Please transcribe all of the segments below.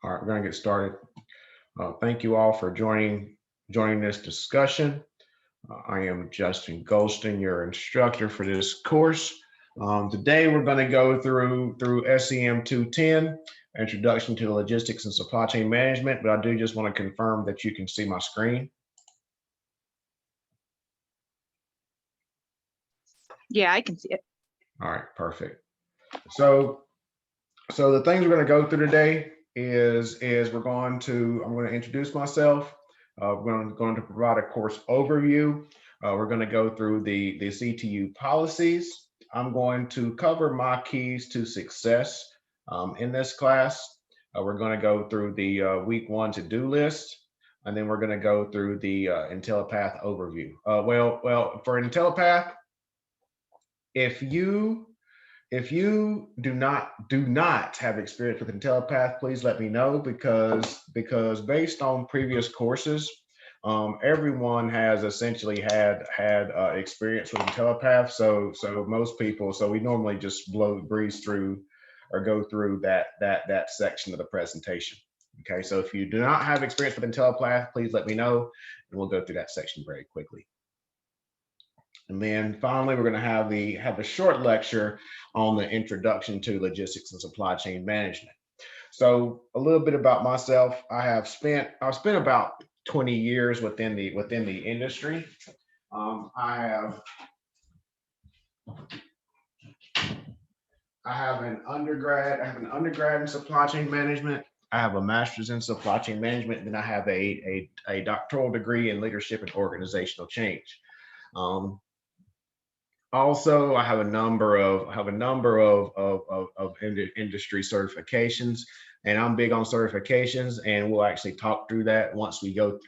All right, we're going to get started. Thank you all for joining this discussion. I am Justin Golston, your instructor for this course. Today we're going to go through SEM 210, Introduction to Logistics and Supply Chain Management, but I do just want to confirm that you can see my screen. Yeah, I can see it. All right, perfect. So the things we're going to go through today is I'm going to introduce myself. We're going to provide a course overview. We're going to go through the CTU policies. I'm going to cover my keys to success in this class. We're going to go through the week 1 to-do list, and then we're going to go through the IntelliPath overview. Well, for IntelliPath, if you do not have experience with IntelliPath, please let me know because based on previous courses, everyone has essentially had experience with IntelliPath. So most people, so we normally just breeze through or go through that section of the presentation. Okay, so if you do not have experience with IntelliPath, please let me know, and we'll go through that section very quickly. And then finally, we're going to have a short lecture on the introduction to logistics and supply chain management. So a little bit about myself. I've spent about 20 years within the industry. I have an undergrad in supply chain management. I have a master's in supply chain management, and then I have a doctoral degree in leadership and organizational change. Also, I have a number of industry certifications, and I'm big on certifications, and we'll actually talk through that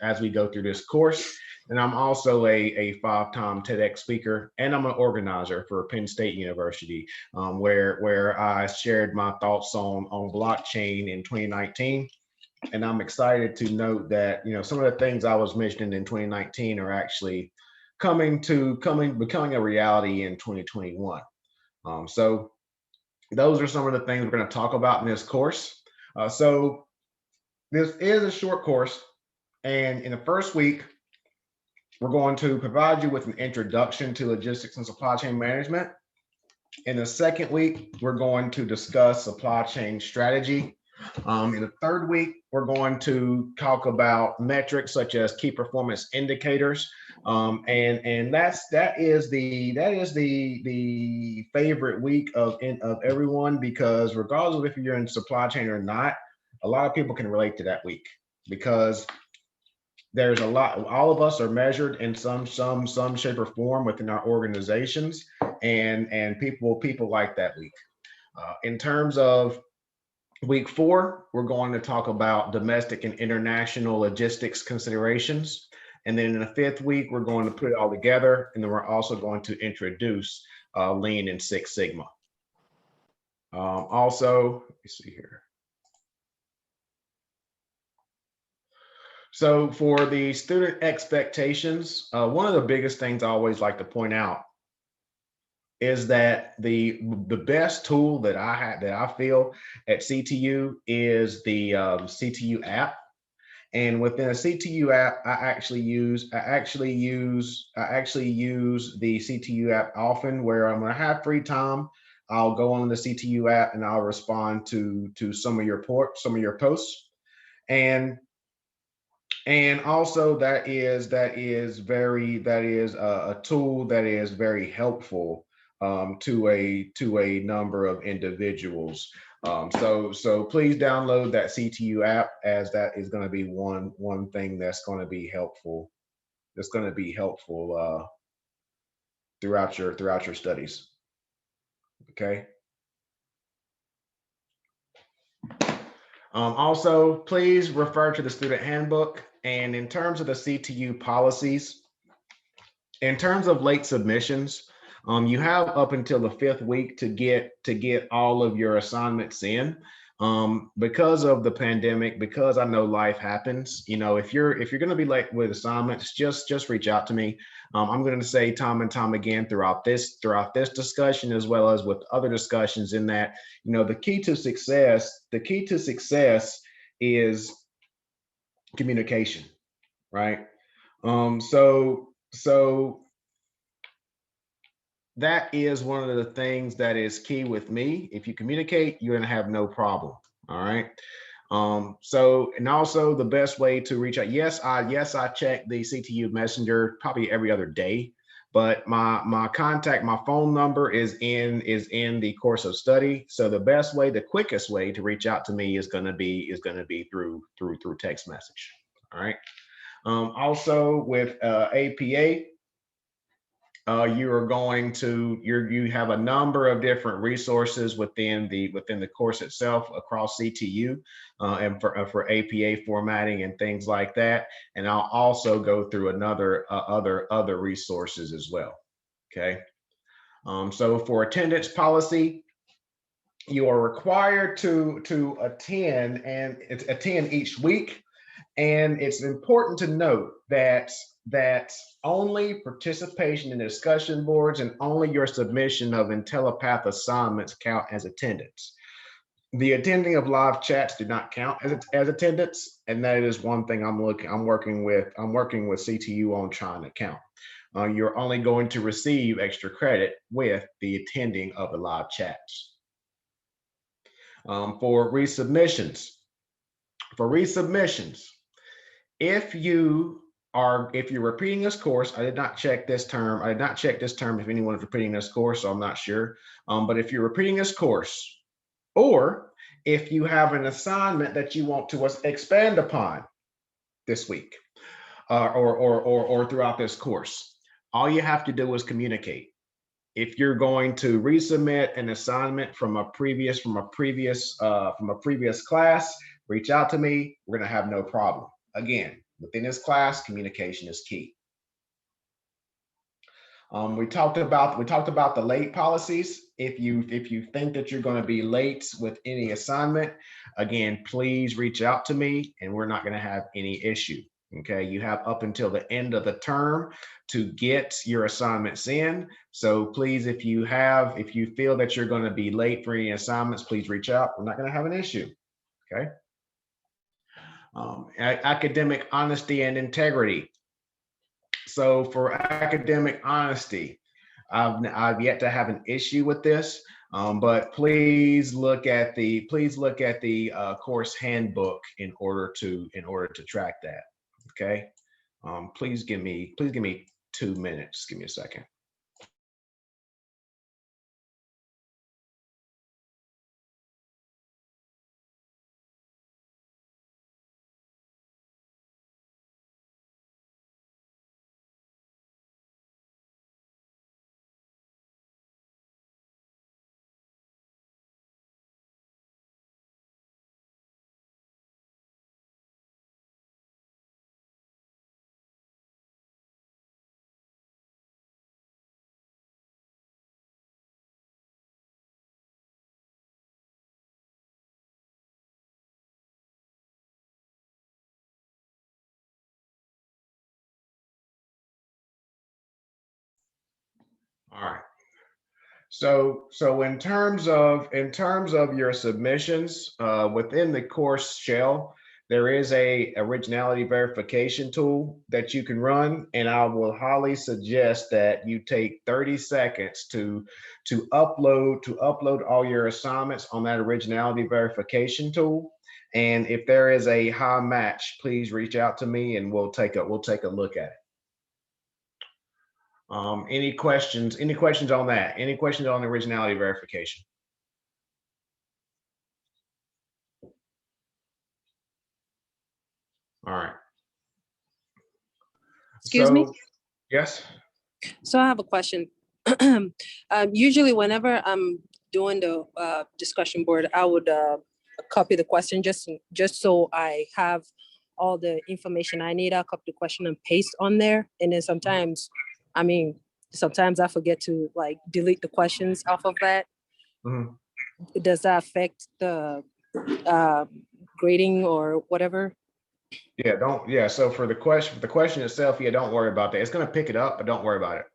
as we go through this course. And I'm also a 5-time TEDx speaker, and I'm an organizer for Penn State University, where I shared my thoughts on blockchain in 2019. And I'm excited to note that some of the things I was mentioning in 2019 are actually becoming a reality in 2021. So those are some of the things we're going to talk about in this course. So this is a short course, and in the first week, we're going to provide you with an introduction to logistics and supply chain management. In the second week, we're going to discuss supply chain strategy. In the third week, we're going to talk about metrics such as key performance indicators, and that is the favorite week of everyone, because regardless of if you're in supply chain or not, a lot of people can relate to that week because there's a lot. All of us are measured in some shape or form within our organizations, and people like that week. In terms of week 4, we're going to talk about domestic and international logistics considerations. And then in the 5th week, we're going to put it all together. And then we're also going to introduce Lean and Six Sigma. Also, let me see here. So for the student expectations, one of the biggest things I always like to point out is that the best tool that I feel at CTU is the CTU app. And within a CTU app, I actually use the CTU app often, where I'm going to have free time. I'll go on the CTU app and I'll respond to some of your posts. And also that is a tool that is very helpful to a number of individuals. So please download that CTU app, as that is going to be one thing that's going to be helpful. That's going to be helpful throughout your studies. Okay. Also, please refer to the student handbook. And in terms of the CTU policies, in terms of late submissions, you have up until the 5th week to get all of your assignments in. Because of the pandemic, because I know life happens, if you're going to be late with assignments, just reach out to me. I'm going to say time and time again throughout this discussion, as well as with other discussions, in that the key to success is communication, right? So that is one of the things that is key with me. If you communicate, you're gonna have no problem. All right. And also the best way to reach out. Yes, I check the CTU Messenger probably every other day, but my contact, my phone number is in the course of study. So the best way, the quickest way to reach out to me is gonna be through text message. All right. Also with APA, you are going to you have a number of different resources within the course itself across CTU, and for APA formatting and things like that. And I'll also go through other resources as well. Okay. So for attendance policy, you are required to attend each week. And it's important to note that only participation in discussion boards and only your submission of IntelliPath assignments count as attendance. The attending of live chats do not count as attendance, and that is one thing I'm working with CTU on trying to count. You're only going to receive extra credit with the attending of the live chats. For resubmissions, if you're repeating this course, I did not check this term if anyone is repeating this course, so I'm not sure. But if you're repeating this course, or if you have an assignment that you want to expand upon this week, or throughout this course, all you have to do is communicate. If you're going to resubmit an assignment from a previous class, reach out to me. We're gonna have no problem. Again, within this class, communication is key. We talked about the late policies. If you think that you're going to be late with any assignment, again, please reach out to me, and we're not going to have any issue. Okay, you have up until the end of the term to get your assignments in. So please, if you feel that you're going to be late for any assignments, please reach out. We're not going to have an issue. Okay. Academic honesty and integrity. So for academic honesty, I've yet to have an issue with this, but please look at the course handbook in order to track that. Okay. Please give me 2 minutes. Give me a second. All right. So in terms of your submissions within the course shell, there is a originality verification tool that you can run, and I will highly suggest that you take 30 seconds to upload all your assignments on that originality verification tool. And if there is a high match, please reach out to me, and we'll take a look at it. Any questions? Any questions on that? Any questions on the originality verification? All right. Excuse me? Yes. So I have a question. Usually whenever I'm doing the discussion board, I would copy the question just so I have all the information I need. I'll copy the question and paste on there. And then sometimes I forget to like delete the questions off of that. Mm-hmm. Does that affect the grading or whatever? Yeah, so for the question itself, don't worry about that. It's going to pick it up, but don't worry about it.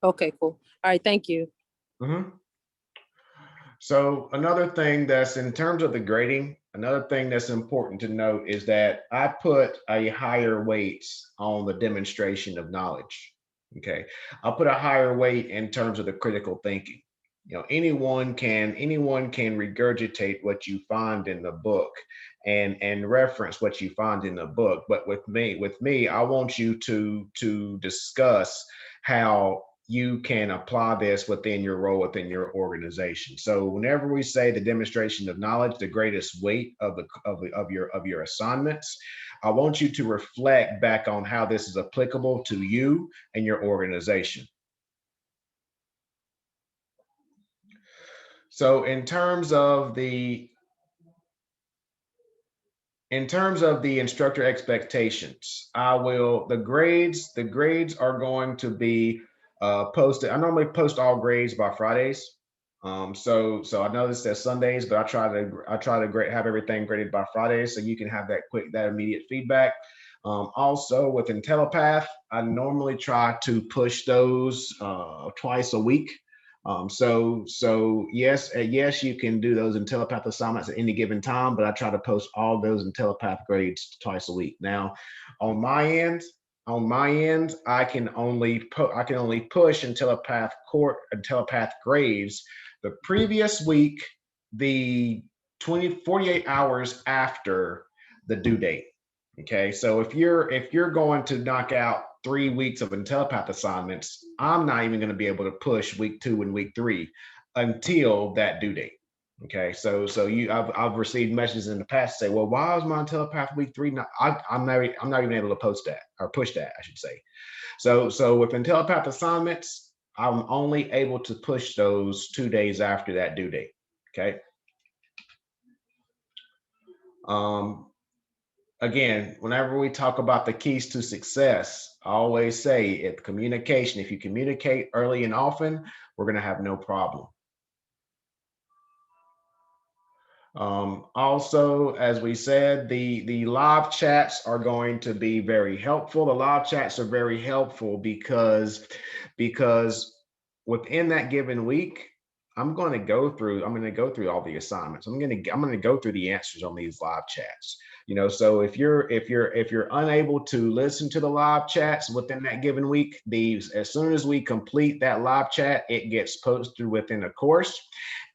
Okay, cool. All right, thank you. Mm-hmm. So another thing that's in terms of the grading, another thing that's important to note is that I put a higher weight on the demonstration of knowledge. Okay. I'll put a higher weight in terms of the critical thinking. You know, anyone can regurgitate what you find in the book and reference what you find in the book. But with me, I want you to discuss how you can apply this within your role within your organization. So whenever we say the demonstration of knowledge, the greatest weight of your assignments, I want you to reflect back on how this is applicable to you and your organization. So in terms of the instructor expectations, the grades are going to be posted. I normally post all grades by Fridays. So I know this says Sundays, but I try to have everything graded by Fridays so you can have that immediate feedback. Also with IntelliPath, I normally try to push those twice a week. So yes, you can do those in telepath assignments at any given time, but I try to post all those in telepath grades twice a week. Now, on my end, I can only push in telepath grades the previous week, the 48 hours after the due date. Okay, so if you're going to knock out 3 weeks of IntelliPath assignments, I'm not even going to be able to push week 2 and week 3 until that due date. Okay, I've received messages in the past say, well, why is my IntelliPath week 3 not? I'm not even able to post that or push that, I should say. So with IntelliPath assignments, I'm only able to push those 2 days after that due date. Okay. Um, Again, whenever we talk about the keys to success, I always say if you communicate early and often, we're going to have no problem. Also, as we said, the live chats are going to be very helpful. The live chats are very helpful because within that given week, I'm going to go through all the assignments. I'm going to go through the answers on these live chats. So if you're unable to listen to the live chats within that given week, as soon as we complete that live chat, it gets posted within a course,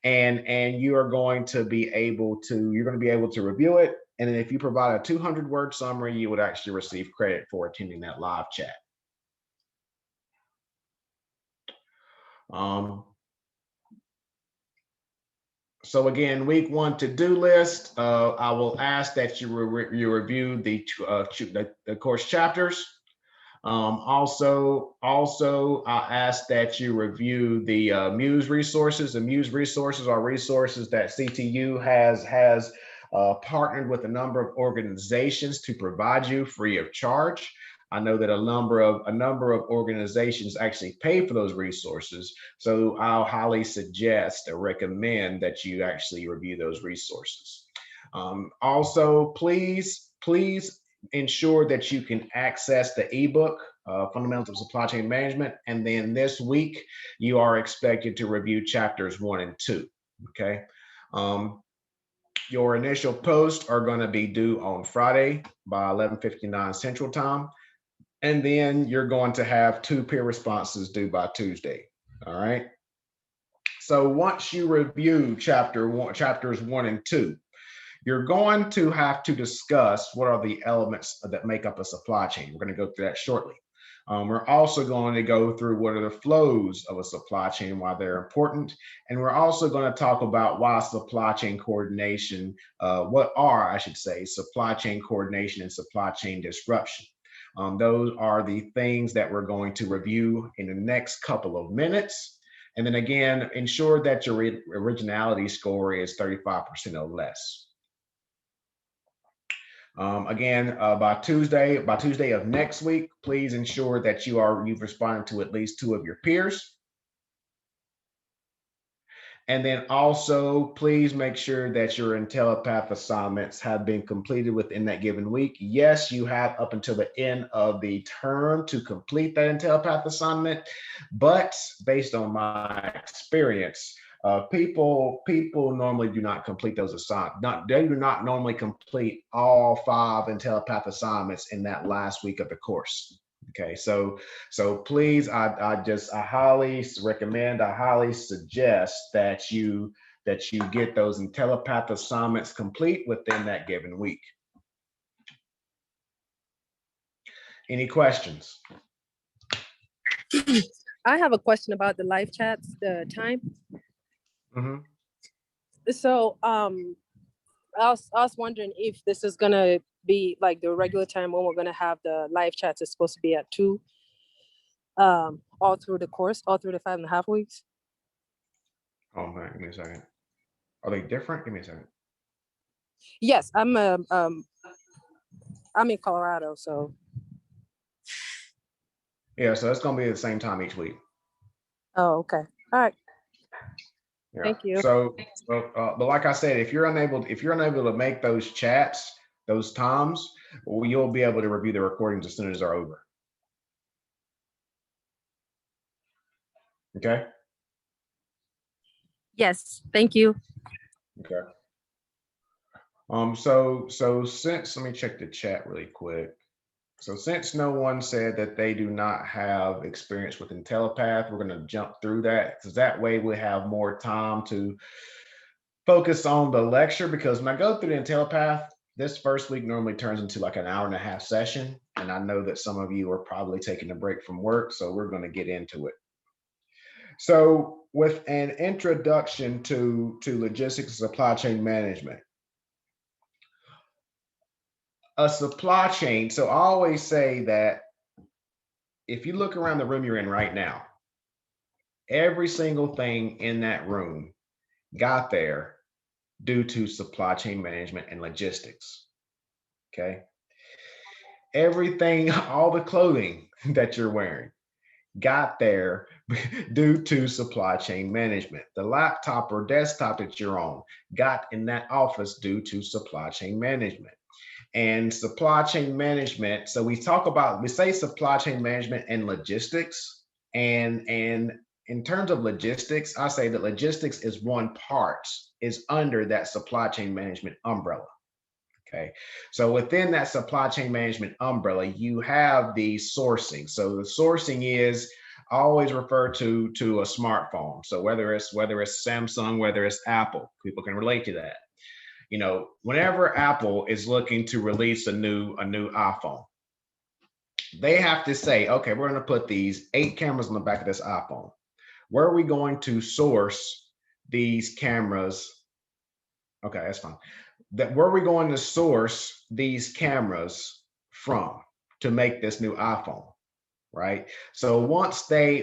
and you're going to be able to review it. And then if you provide a 200-word summary, you would actually receive credit for attending that live chat. So again, week 1 to-do list. I will ask that you review the course chapters. Also, I ask that you review the Muse resources. The Muse resources are resources that CTU has partnered with a number of organizations to provide you free of charge. I know that a number of organizations actually pay for those resources, so I'll highly suggest or recommend that you actually review those resources. Also, please ensure that you can access the ebook, Fundamentals of Supply Chain Management. And then this week, you are expected to review chapters 1 and 2. Okay. Your initial posts are going to be due on Friday by 11:59 Central Time. And then you're going to have 2 peer responses due by Tuesday. All right. So once you review chapters 1 and 2, you're going to have to discuss what are the elements that make up a supply chain. We're going to go through that shortly. We're also going to go through what are the flows of a supply chain, why they're important. And we're also going to talk about why supply chain coordination, supply chain coordination and supply chain disruption. Those are the things that we're going to review in the next couple of minutes. And then again, ensure that your originality score is 35% or less. By Tuesday of next week, please ensure that you've responded to at least 2 of your peers. And then also, please make sure that your IntelliPath assignments have been completed within that given week. Yes, you have up until the end of the term to complete that IntelliPath assignment, but based on my experience, People normally do not complete those assignments. They do not normally complete all 5 IntelliPath assignments in that last week of the course. Okay, so please, I highly recommend, I highly suggest that you get those IntelliPath assignments complete within that given week. Any questions? I have a question about the live chats, the time. Mm-hmm. So I was wondering if this is gonna be like the regular time when we're gonna have the live chats is supposed to be at 2, all through the course, all through the 5.5 weeks. Oh man, give me a second. Are they different? Give me a second. Yes, I'm in Colorado, so Yeah, so it's gonna be the same time each week. oh, okay. All right. Yeah. Thank you. So, but like I said, if you're unable to make those chats, those times, well, you'll be able to review the recordings as soon as they're over. Okay. Yes, thank you. Okay. So since, let me check the chat really quick. So since no one said that they do not have experience with IntelliPath, we're going to jump through that because that way we have more time to focus on the lecture, because when I go through the IntelliPath, this first week normally turns into like an 1.5-hour session. And I know that some of you are probably taking a break from work, so we're going to get into it. So with an introduction to logistics and supply chain management, a supply chain. So I always say that if you look around the room you're in right now, every single thing in that room got there due to supply chain management and logistics. Okay. Everything, all the clothing that you're wearing got there due to supply chain management. The laptop or desktop that you're on got in that office due to supply chain management. And supply chain management, so we say supply chain management and logistics. And in terms of logistics, I say that logistics is one part, is under that supply chain management umbrella. Okay, so within that supply chain management umbrella, you have the sourcing. So the sourcing is, I always refer to a smartphone. So whether it's Samsung, whether it's Apple, people can relate to that. You know, whenever Apple is looking to release a new iPhone, they have to say, okay, we're going to put these 8 cameras on the back of this iPhone. Where are we going to source these cameras? Okay, that's fine. Where are we going to source these cameras from to make this new iPhone? Right. So once they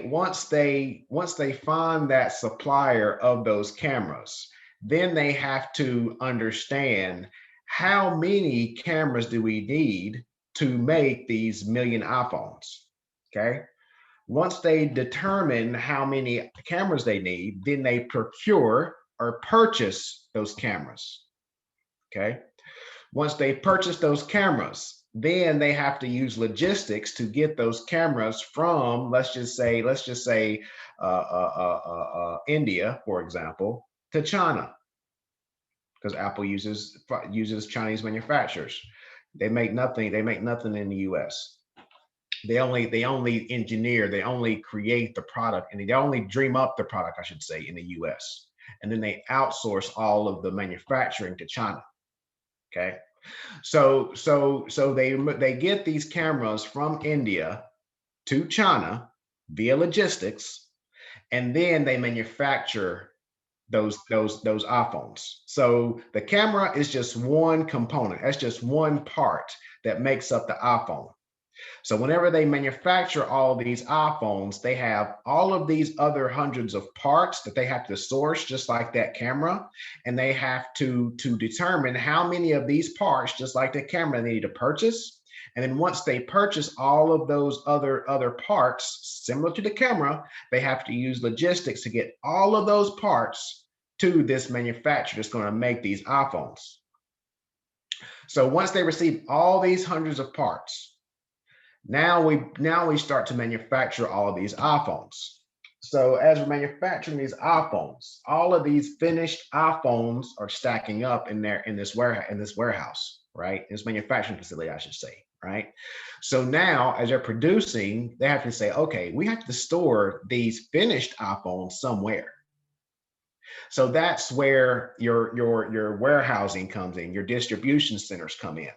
find that supplier of those cameras, then they have to understand how many cameras do we need to make these million iPhones. Okay. Once they determine how many cameras they need, then they procure or purchase those cameras. Okay. Once they purchase those cameras, then they have to use logistics to get those cameras from, let's just say India, for example, to China, because Apple uses Chinese manufacturers. They make nothing in the US. They only engineer, they only create the product, and they only dream up the product, I should say, in the US. And then they outsource all of the manufacturing to China. Okay. So they get these cameras from India to China via logistics, and then they manufacture those iPhones. So the camera is just one component. That's just one part that makes up the iPhone. So whenever they manufacture all these iPhones, they have all of these other hundreds of parts that they have to source, just like that camera. And they have to determine how many of these parts, just like the camera, they need to purchase. And then once they purchase all of those other parts, similar to the camera, they have to use logistics to get all of those parts to this manufacturer that's going to make these iPhones. So once they receive all these hundreds of parts, now we start to manufacture all of these iPhones. So as we're manufacturing these iPhones, all of these finished iPhones are stacking up in this warehouse, right? This manufacturing facility, I should say, right? So now as they're producing, they have to say, okay, we have to store these finished iPhones somewhere. So that's where your warehousing comes in, your distribution centers come in.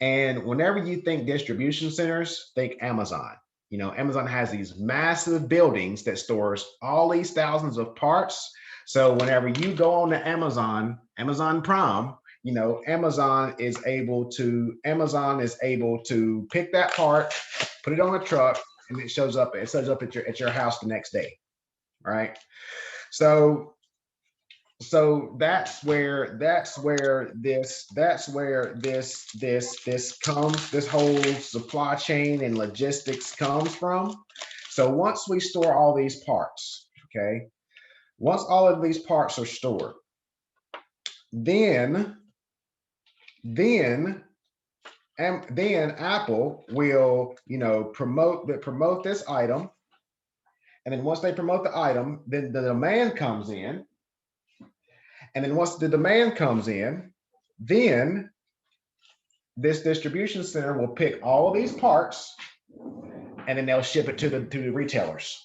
And whenever you think distribution centers, think Amazon. You know, Amazon has these massive buildings that stores all these thousands of parts. So whenever you go on to Amazon Prime, you know, Amazon is able to pick that part, put it on a truck, and it shows up at your house the next day. Right. So that's where this comes, this whole supply chain and logistics comes from. So once we store all these parts, okay, once all of these parts are stored, then Apple will, you know, promote this item. And then once they promote the item, then the demand comes in. And then once the demand comes in, then this distribution center will pick all of these parts, and then they'll ship it to the retailers.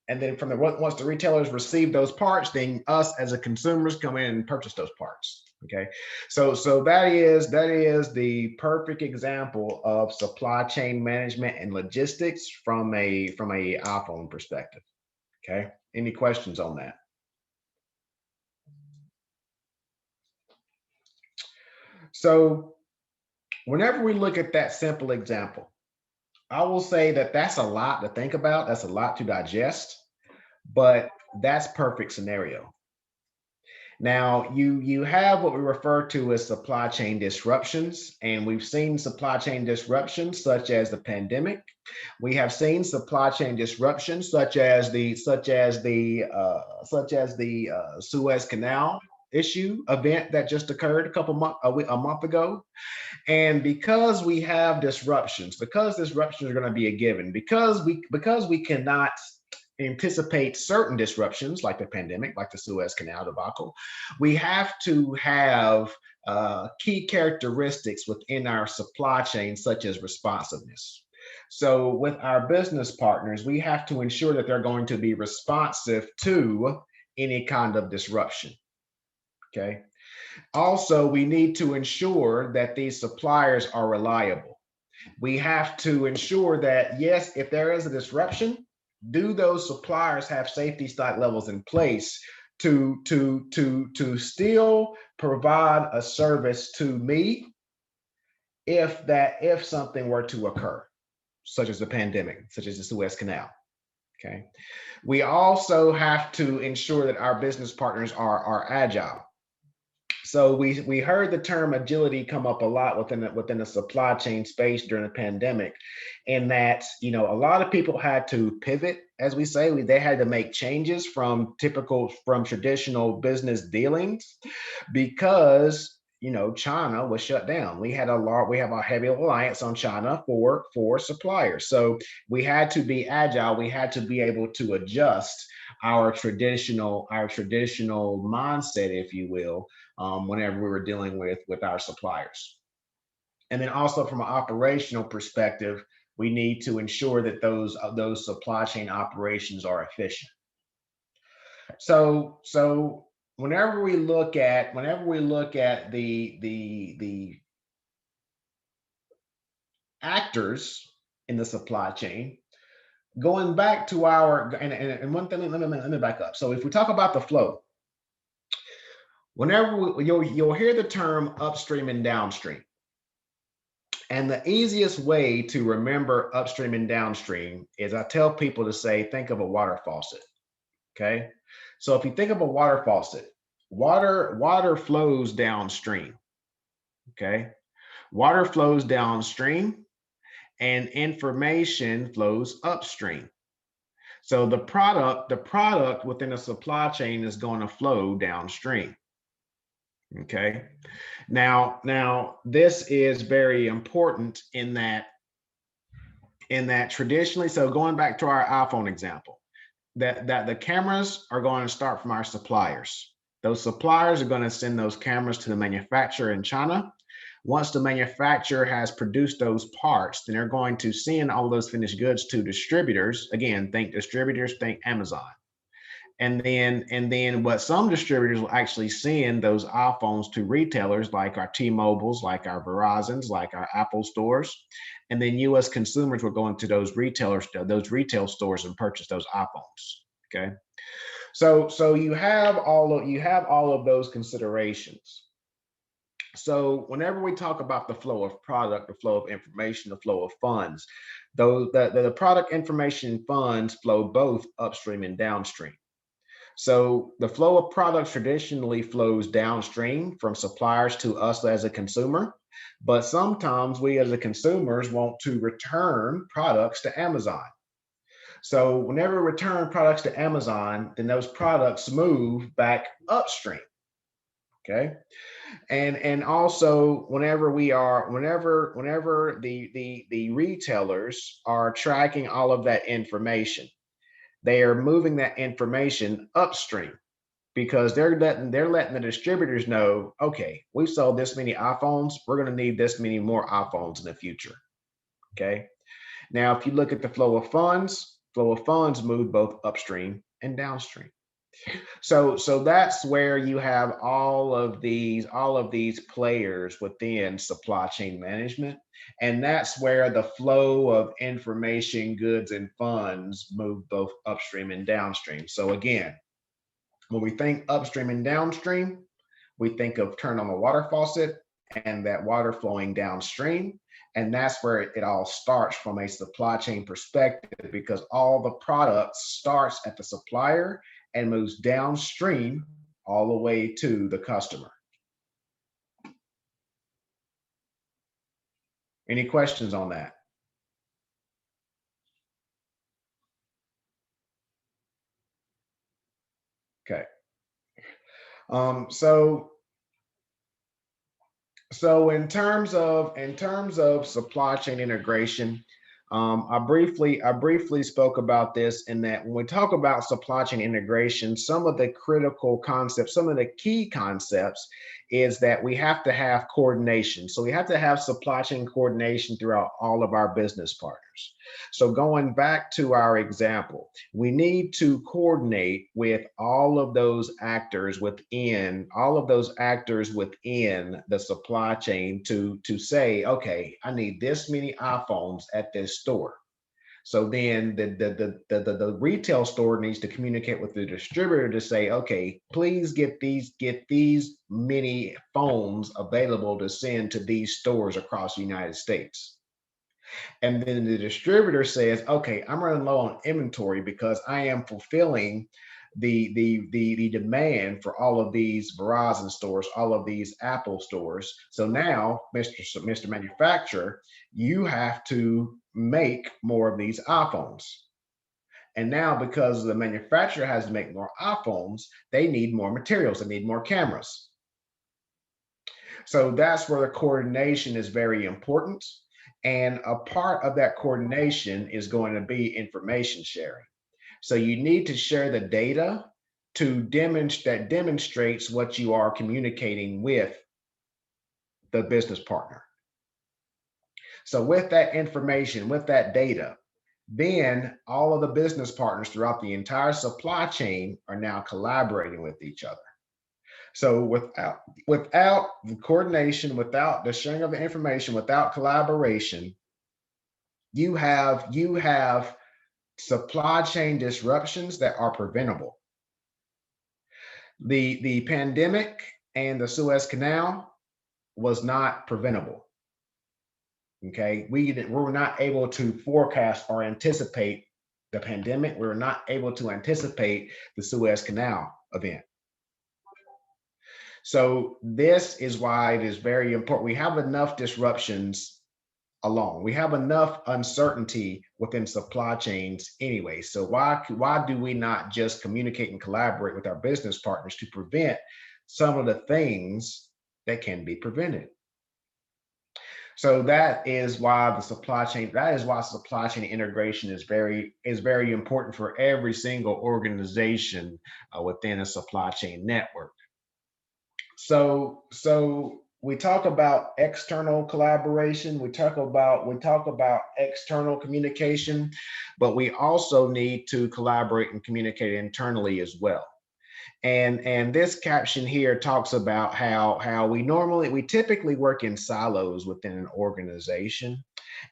And then once the retailers receive those parts, then us as a consumers come in and purchase those parts. Okay, so that is the perfect example of supply chain management and logistics from a iPhone perspective. Okay, any questions on that? So whenever we look at that simple example, I will say that that's a lot to think about. That's a lot to digest, but that's perfect scenario. Now, you have what we refer to as supply chain disruptions, and we've seen supply chain disruptions such as the pandemic. We have seen supply chain disruptions such as the Suez Canal event that just occurred a month ago. And because we have disruptions, because disruptions are going to be a given, because we cannot anticipate certain disruptions like the pandemic, like the Suez Canal debacle, we have to have key characteristics within our supply chain, such as responsiveness. So with our business partners, we have to ensure that they're going to be responsive to any kind of disruption. Okay. Also, we need to ensure that these suppliers are reliable. We have to ensure that, yes, if there is a disruption, do those suppliers have safety stock levels in place to still provide a service to me if something were to occur, such as the pandemic, such as the Suez Canal. Okay. We also have to ensure that our business partners are agile. So we heard the term agility come up a lot within the supply chain space during the pandemic, in that, you know, a lot of people had to pivot, as we say. They had to make changes from traditional business dealings, because, you know, China was shut down. We have a heavy reliance on China for suppliers. So we had to be agile. We had to be able to adjust our traditional mindset, if you will, whenever we were dealing with our suppliers. And then also from an operational perspective, we need to ensure that those supply chain operations are efficient. So whenever we look at the actors in the supply chain, going back to and one thing, let me back up. So if we talk about the flow, whenever you'll hear the term upstream and downstream. And the easiest way to remember upstream and downstream is, I tell people to say, think of a water faucet. Okay. So if you think of a water faucet, water flows downstream. Okay. Water flows downstream and information flows upstream. So the product within a supply chain is going to flow downstream. Okay. Now this is very important in that traditionally, so going back to our iPhone example, that the cameras are going to start from our suppliers. Those suppliers are going to send those cameras to the manufacturer in China. Once the manufacturer has produced those parts, then they're going to send all those finished goods to distributors. Again, think distributors, think Amazon. And then what some distributors will actually send those iPhones to retailers like our T-Mobiles, like our Verizons, like our Apple stores. And then you as consumers will go into those retailers, those retail stores and purchase those iPhones. Okay. So you have all of those considerations. So whenever we talk about the flow of product, the flow of information, the flow of funds, those the product information funds flow both upstream and downstream. So the flow of products traditionally flows downstream from suppliers to us as a consumer, but sometimes we as a consumers want to return products to Amazon. So whenever we return products to Amazon, then those products move back upstream. Okay. And also whenever the retailers are tracking all of that information, they are moving that information upstream because they're letting the distributors know, okay, we sold this many iPhones, we're going to need this many more iPhones in the future. Okay. Now, if you look at the flow of funds move both upstream and downstream. So that's where you have all of these players within supply chain management, and that's where the flow of information, goods, and funds move both upstream and downstream. So again, when we think upstream and downstream, we think of turn on the water faucet and that water flowing downstream. And that's where it all starts from a supply chain perspective, because all the product starts at the supplier and moves downstream all the way to the customer. Any questions on that? Okay. So in terms of supply chain integration, I briefly spoke about this in that when we talk about supply chain integration, some of the critical concepts, some of the key concepts is that we have to have coordination. So we have to have supply chain coordination throughout all of our business partners. So going back to our example, we need to coordinate with all of those actors within the supply chain to say, okay, I need this many iPhones at this store. So then the retail store needs to communicate with the distributor to say, okay, please get these many phones available to send to these stores across the United States. And then the distributor says, okay, I'm running low on inventory because I am fulfilling the demand for all of these Verizon stores, all of these Apple stores. So now, Mr. Manufacturer, you have to make more of these iPhones. And now, because the manufacturer has to make more iPhones, they need more materials, they need more cameras. So that's where the coordination is very important. And a part of that coordination is going to be information sharing. So you need to share the data that demonstrates what you are communicating with the business partner. So with that information, with that data, then all of the business partners throughout the entire supply chain are now collaborating with each other. So without the coordination, without the sharing of the information, without collaboration, you have supply chain disruptions that are preventable. The pandemic and the Suez Canal was not preventable. Okay, we were not able to forecast or anticipate the pandemic. We were not able to anticipate the Suez Canal event. So this is why it is very important. We have enough disruptions alone. We have enough uncertainty within supply chains anyway. So why do we not just communicate and collaborate with our business partners to prevent some of the things that can be prevented? So that is why supply chain integration is very important for every single organization within a supply chain network. So we talk about external collaboration, we talk about external communication, but we also need to collaborate and communicate internally as well. And this caption here talks about how we typically work in silos within an organization.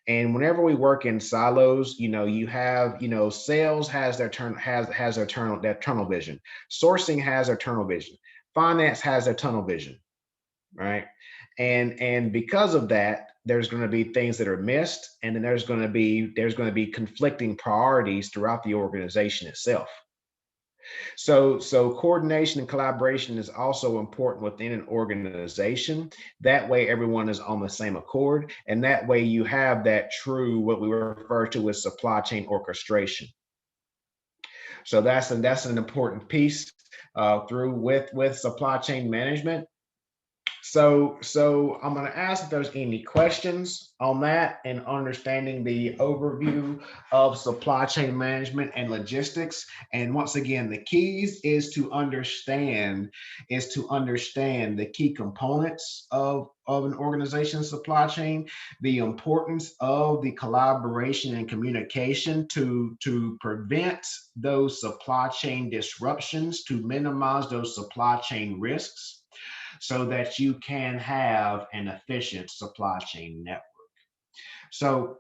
And whenever we work in silos, you have, sales has their tunnel vision. Sourcing has their tunnel vision. Finance has their tunnel vision, right? And because of that, there's going to be things that are missed, and then there's going to be conflicting priorities throughout the organization itself. So coordination and collaboration is also important within an organization. That way everyone is on the same accord, and that way you have that true, what we refer to as supply chain orchestration. So that's an important piece through with supply chain management. So I'm going to ask if there's any questions on that and understanding the overview of supply chain management and logistics. And once again, the keys is to understand the key components of an organization's supply chain, the importance of the collaboration and communication to prevent those supply chain disruptions, to minimize those supply chain risks, so that you can have an efficient supply chain network. So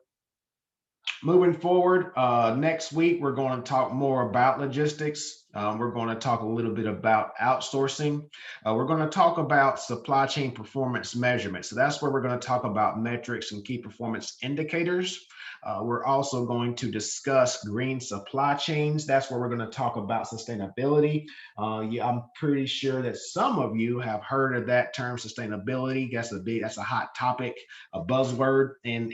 moving forward, next week, we're going to talk more about logistics. We're going to talk a little bit about outsourcing. We're going to talk about supply chain performance measurement. So that's where we're going to talk about metrics and key performance indicators. We're also going to discuss green supply chains. That's where we're going to talk about sustainability. Yeah, I'm pretty sure that some of you have heard of that term, sustainability. That's a hot topic, a buzzword in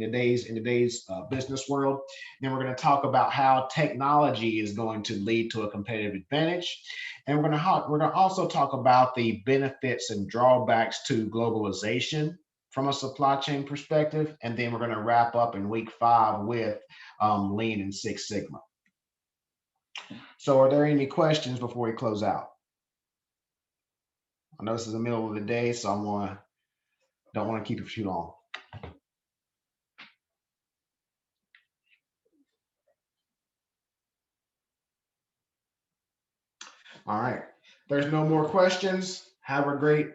today's business world. Then we're going to talk about how technology is going to lead to a competitive advantage, and we're going to also talk about the benefits and drawbacks to globalization from a supply chain perspective. And then we're going to wrap up in week 5 with Lean and Six Sigma. So are there any questions before we close out? I know this is the middle of the day, so don't want to keep it too long. All right. There's no more questions. Have a great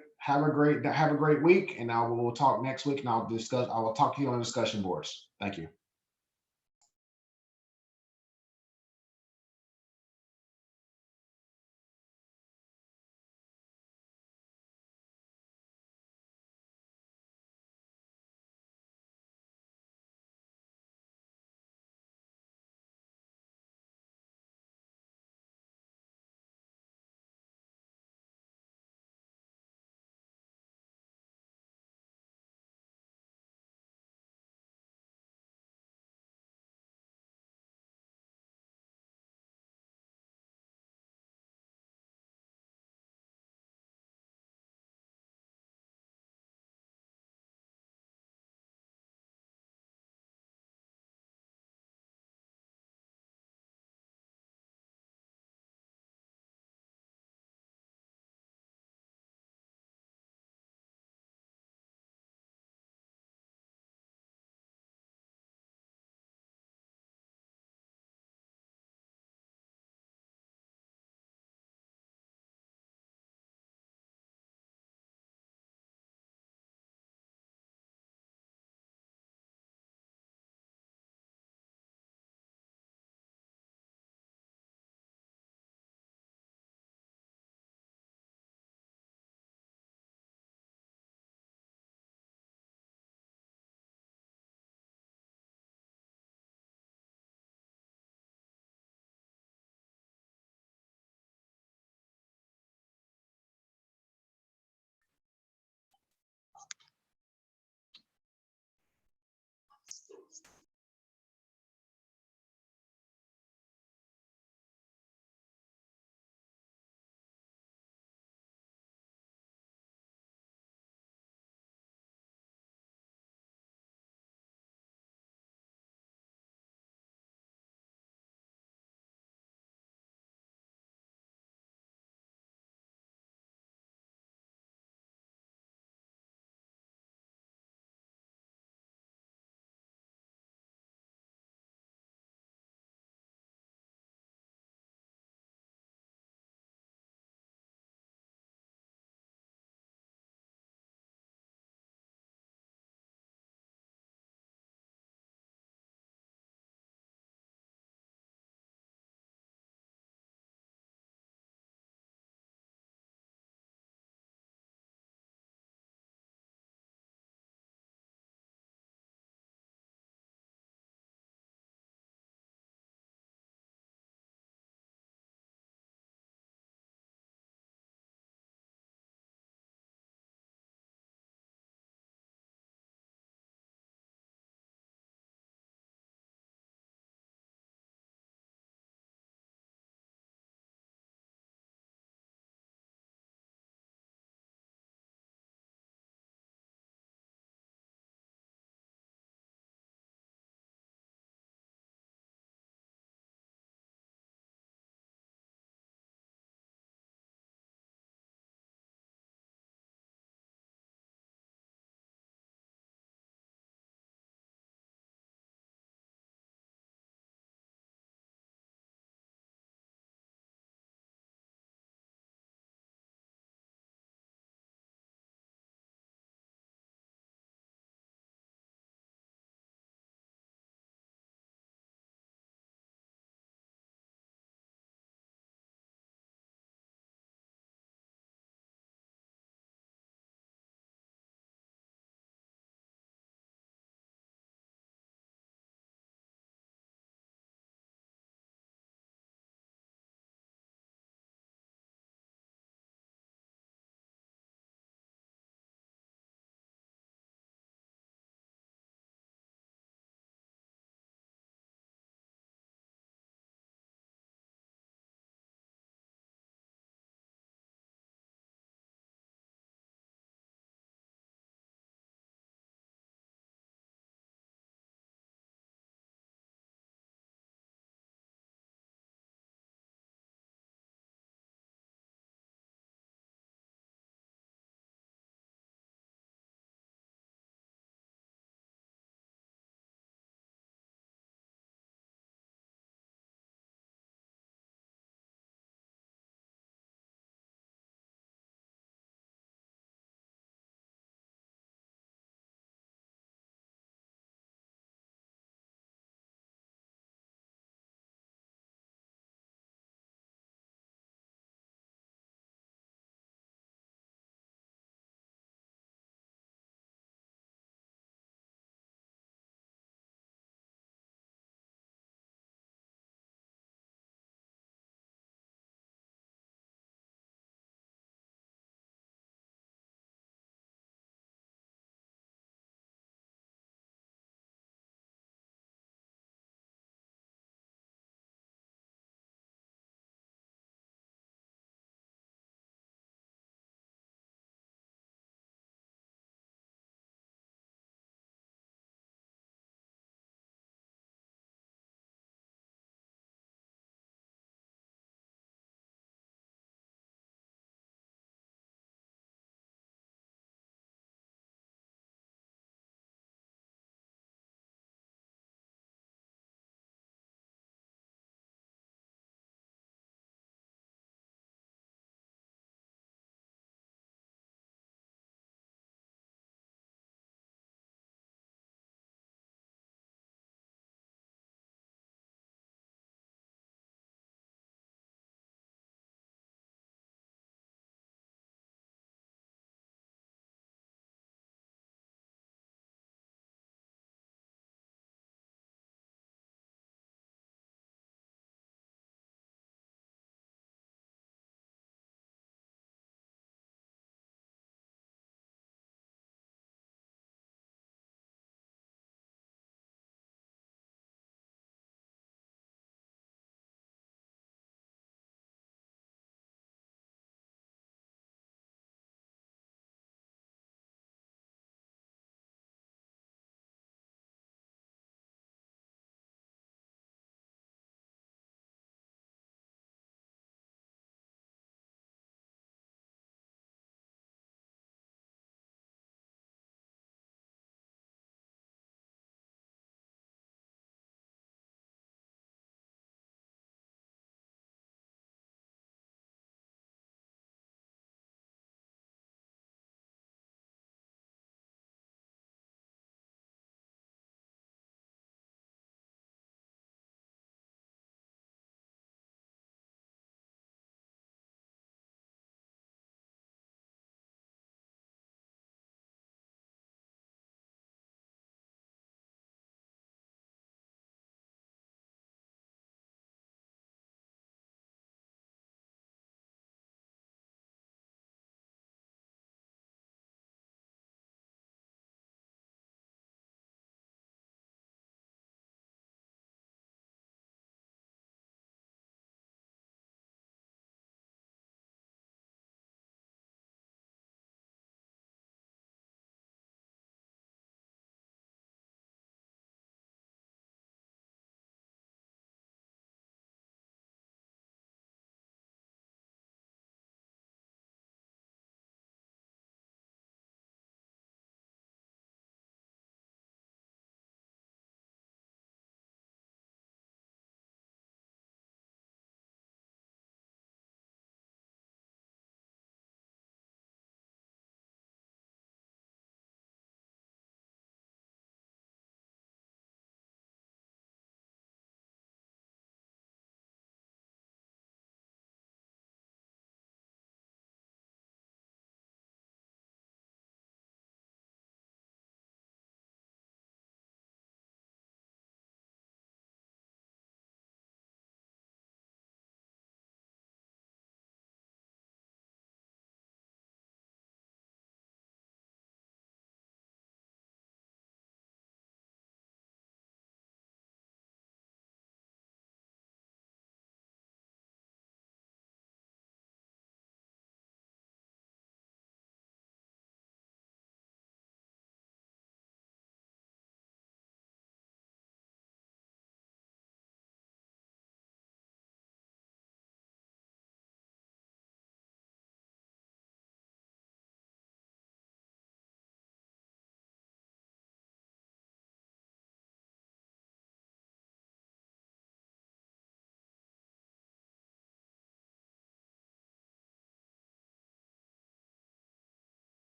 week, and we'll talk next week, and I will talk to you on the discussion boards. Thank you.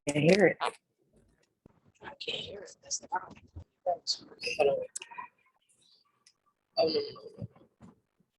I hear it. I can't hear it. That's the problem. Hold on. Oh, no, no, no, no.